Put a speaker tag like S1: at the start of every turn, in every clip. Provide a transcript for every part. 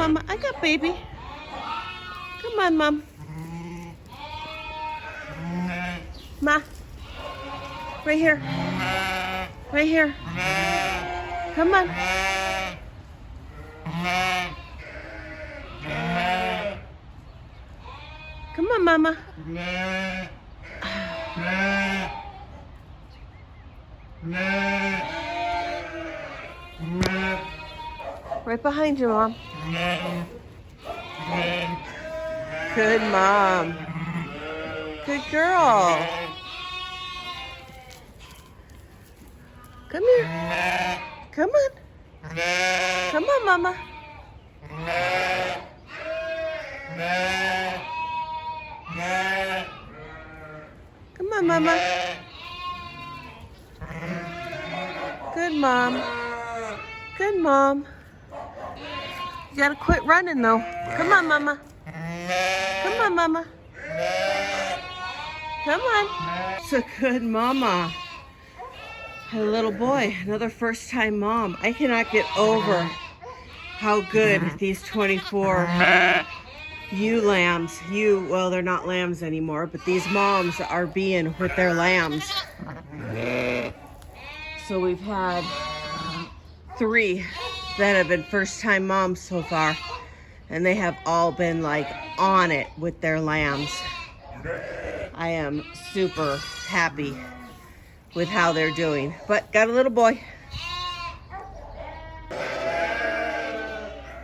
S1: Mama. I got baby. Come on, Mom. Ma. Right here. Right here. Come on. Come on, Mama. Right behind you, Mom. Good mom. Good girl. Come here. Come on. Come on, Mama. Come on, Mama. Good mom. Good mom. You gotta quit running though. Come on, Mama. Come on, Mama. Come on. It's a good mama. Had a little boy, another first time mom. I cannot get over how good these 24 ewe lambs, well, they're not lambs anymore, but these moms are being with their lambs. So we've had 3 that have been first time moms so far, and they have all been like on it with their lambs. I am super happy with how they're doing, but got a little boy.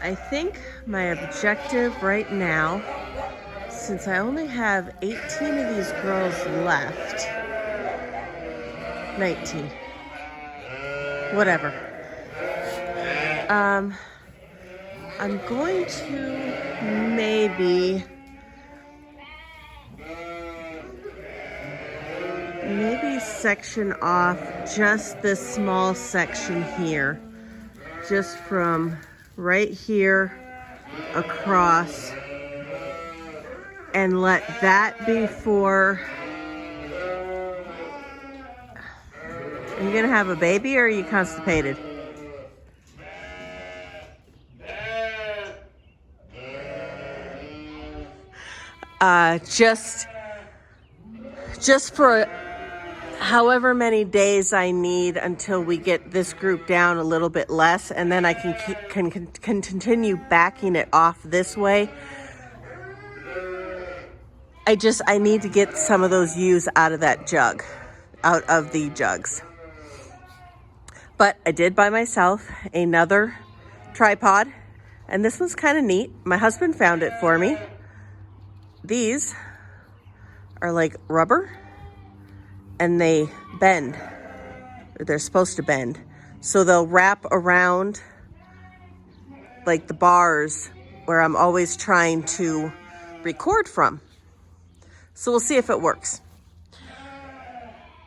S1: I think my objective right now, since I only have 18 of these girls left, 19, whatever. I'm going to maybe section off just this small section here, just from right here across, and let that be for... Are you gonna have a baby or are you constipated? Just for however many days I need until we get this group down a little bit less, and then I can continue backing it off this way. I need to get some of those ewes out of that jug, out of the jugs. But I did buy myself another tripod, and this one's kind of neat. My husband found it for me. These are like rubber, and they bend. They're supposed to bend. So they'll wrap around like the bars where I'm always trying to record from. So we'll see if it works.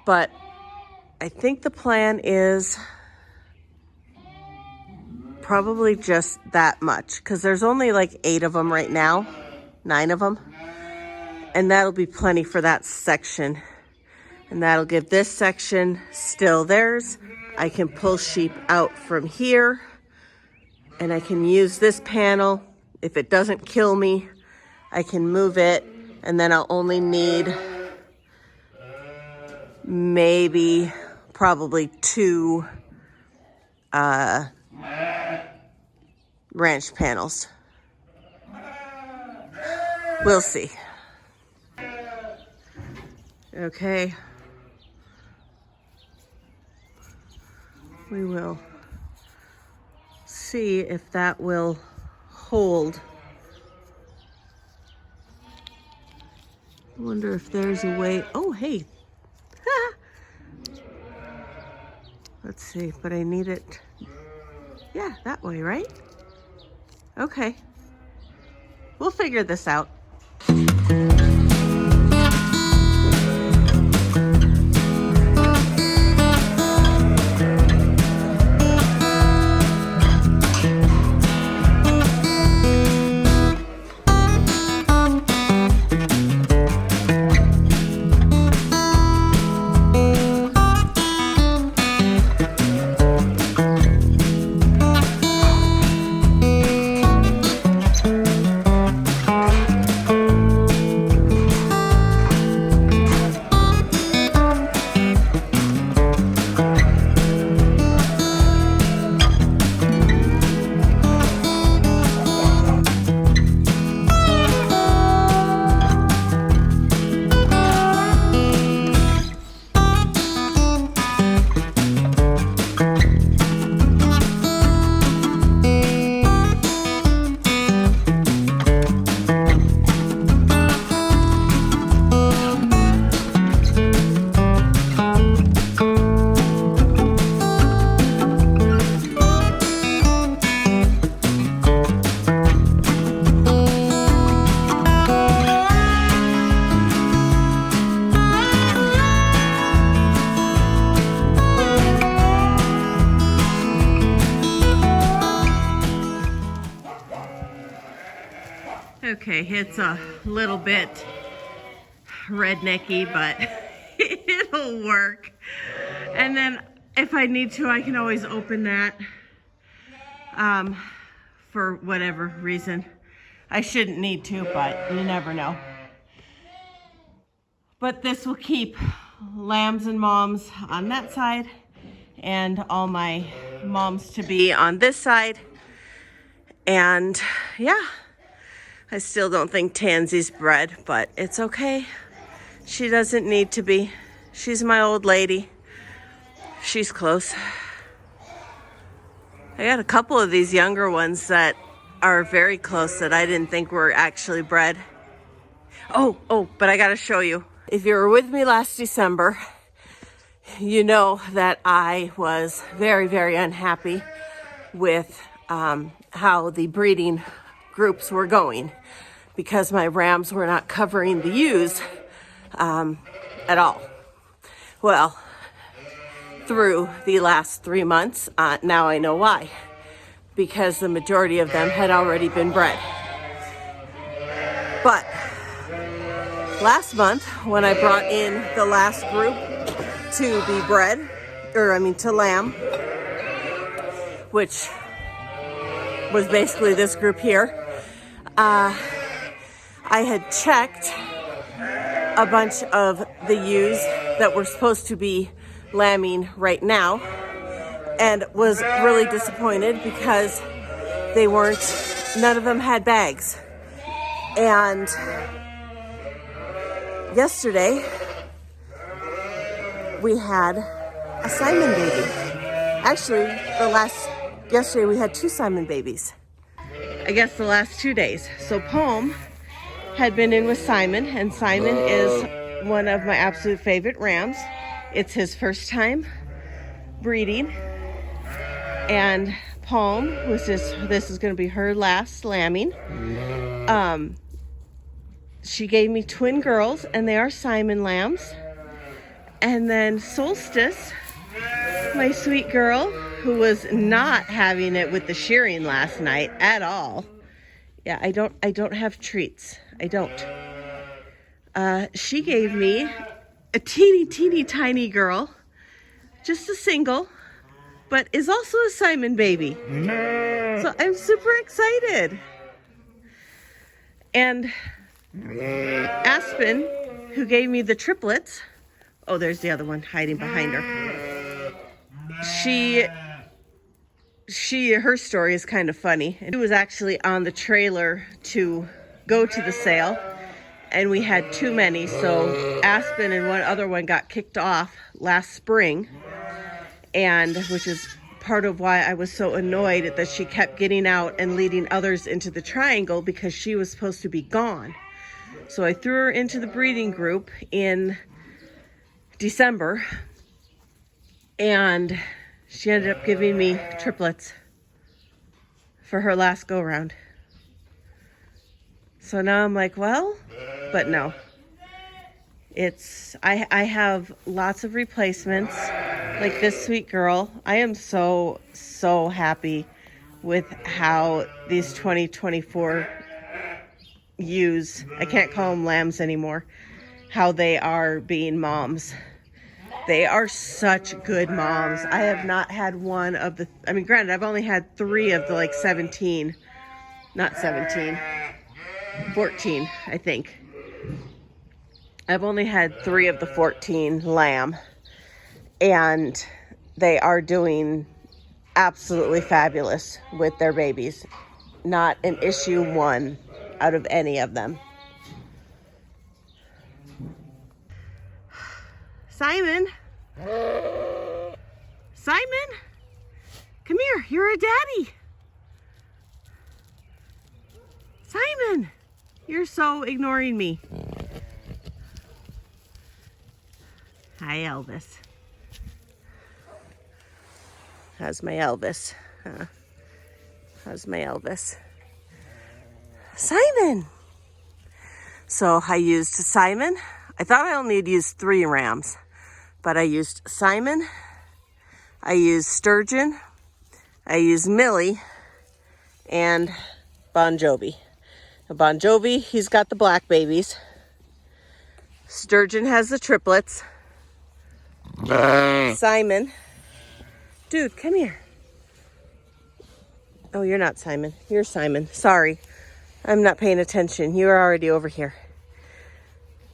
S1: But I think the plan is probably just that much, because there's only like 8 of them right now, 9 of them. And that'll be plenty for that section. And that'll give this section still theirs. I can pull sheep out from here, and I can use this panel. If it doesn't kill me, I can move it, and then I'll only need probably 2 ranch panels. We'll see. Okay. We will see if that will hold. I wonder if there's a way. Oh, hey. Let's see, but I need it. Yeah, that way, right? Okay. We'll figure this out. Okay, it's a little bit rednecky, but it'll work. And then if I need to, I can always open that for whatever reason. I shouldn't need to, but you never know. But this will keep lambs and moms on that side and all my moms to be on this side. And yeah, I still don't think Tansy's bred, but it's okay. She doesn't need to be. She's my old lady. She's close. I got a couple of these younger ones that are very close that I didn't think were actually bred. Oh, but I gotta show you. If you were with me last December, you know that I was very, very unhappy with how the breeding groups were going because my rams were not covering the ewes at all. Well, through the last 3 months, now I know why. Because the majority of them had already been bred. But last month, when I brought in the last group to be bred, to lamb, which was basically this group here, I had checked a bunch of the ewes that were supposed to be lambing right now and was really disappointed because none of them had bags. And yesterday we had a Simon baby. Actually, yesterday we had 2 Simon babies. I guess the last 2 days. So Poem had been in with Simon, and Simon is one of my absolute favorite rams. It's his first time breeding, and Poem this is going to be her last lambing. She gave me twin girls, and they are Simon lambs. And then Solstice, my sweet girl, who was not having it with the shearing last night at all. Yeah, I don't have treats. I don't. She gave me a teeny tiny girl, just a single, but is also a Simon baby. So I'm super excited. And Aspen, who gave me the triplets, oh, there's the other one hiding behind her. Her story is kind of funny. It was actually on the trailer to go to the sale, and we had too many, so Aspen and one other one got kicked off last spring, and which is part of why I was so annoyed that she kept getting out and leading others into the triangle because she was supposed to be gone. So I threw her into the breeding group in December, and she ended up giving me triplets for her last go round. So now I'm like, well, but no. I have lots of replacements, like this sweet girl. I am so happy with how these 2024 ewes, I can't call them lambs anymore, how they are being moms. They are such good moms. I have not had one of the, granted, I've only had 3 of the 17, not 17, 14, I think. I've only had 3 of the 14 lamb, and they are doing absolutely fabulous with their babies. Not an issue one out of any of them. Simon? Simon? Come here, you're a daddy. Simon, you're so ignoring me. Hi, Elvis. How's my Elvis? How's my Elvis? Simon! So I used Simon. I thought I only had used 3 rams, but I used Simon, I used Sturgeon, I used Millie, and Bon Jovi. Bon Jovi, he's got the black babies. Sturgeon has the triplets. Simon. Dude, come here. Oh, you're not Simon. You're Simon. Sorry. I'm not paying attention. You're already over here.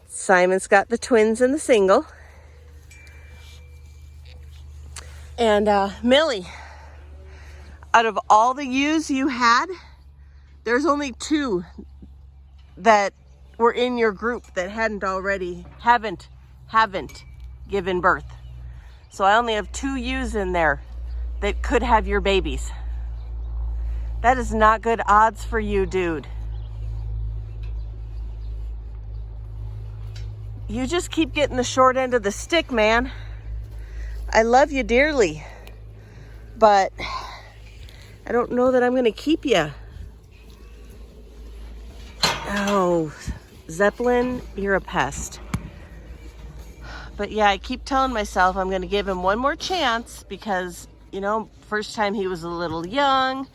S1: Simon's got the twins and the single. And Millie, out of all the ewes you had, there's only 2 that were in your group that haven't given birth. So I only have 2 ewes in there that could have your babies. That is not good odds for you, dude. You just keep getting the short end of the stick, man. I love you dearly, but I don't know that I'm going to keep you. Oh, Zeppelin, you're a pest. But yeah, I keep telling myself I'm going to give him one more chance because, you know, first time he was a little young.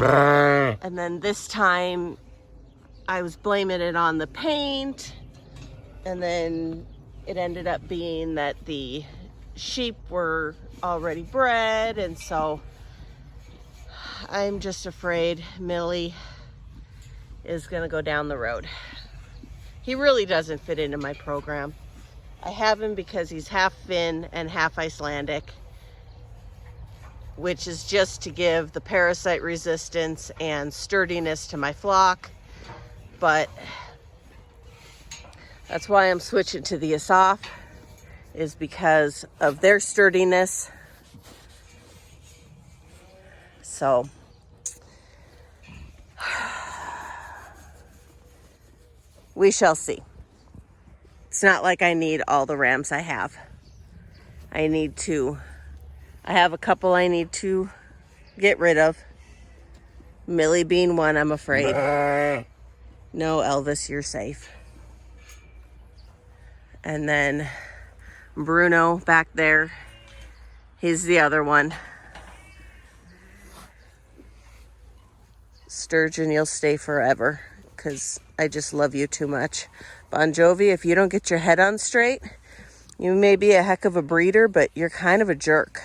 S1: And then this time I was blaming it on the paint. And then it ended up being that the sheep were already bred. And so I'm just afraid Millie is going to go down the road. He really doesn't fit into my program. I have him because he's half Finn and half Icelandic, which is just to give the parasite resistance and sturdiness to my flock. But that's why I'm switching to the Asaf, is because of their sturdiness. So we shall see. It's not like I need all the rams I have. I have a couple I need to get rid of. Millie being one, I'm afraid. No, Elvis, you're safe. And then Bruno back there, he's the other one. Sturgeon, you'll stay forever because I just love you too much. Bon Jovi, if you don't get your head on straight, you may be a heck of a breeder, but you're kind of a jerk.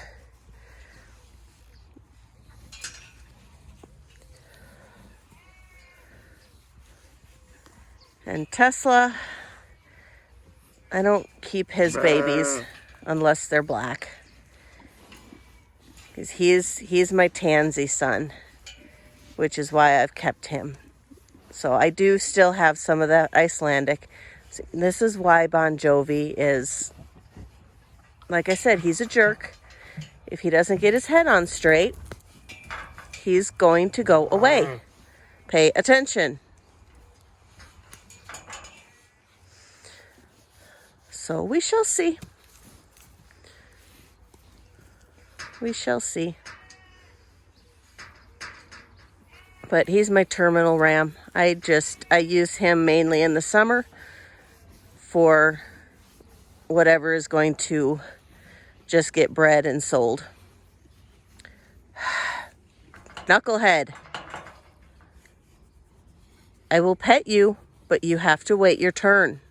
S1: And Tesla, I don't keep his babies unless they're black. Because he's my tansy son, which is why I've kept him. So I do still have some of that Icelandic. This is why Bon Jovi is, like I said, he's a jerk. If he doesn't get his head on straight, he's going to go away. Pay attention. So we shall see. We shall see. But he's my terminal ram. I use him mainly in the summer for whatever is going to just get bred and sold. Knucklehead. I will pet you, but you have to wait your turn.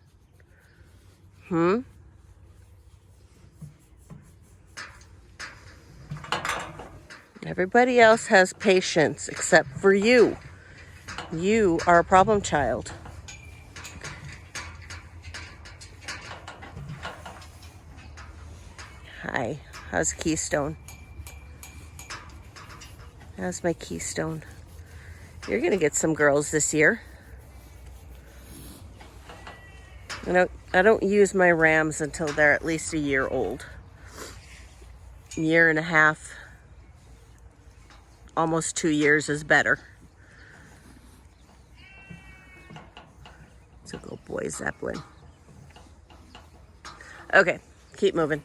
S1: Everybody else has patience except for you. You are a problem child. Hi, how's Keystone? How's my Keystone? You're gonna get some girls this year. I don't use my rams until they're at least a year old. Year and a half, almost 2 years is better. It's a good boy, Zeppelin. Okay, keep moving.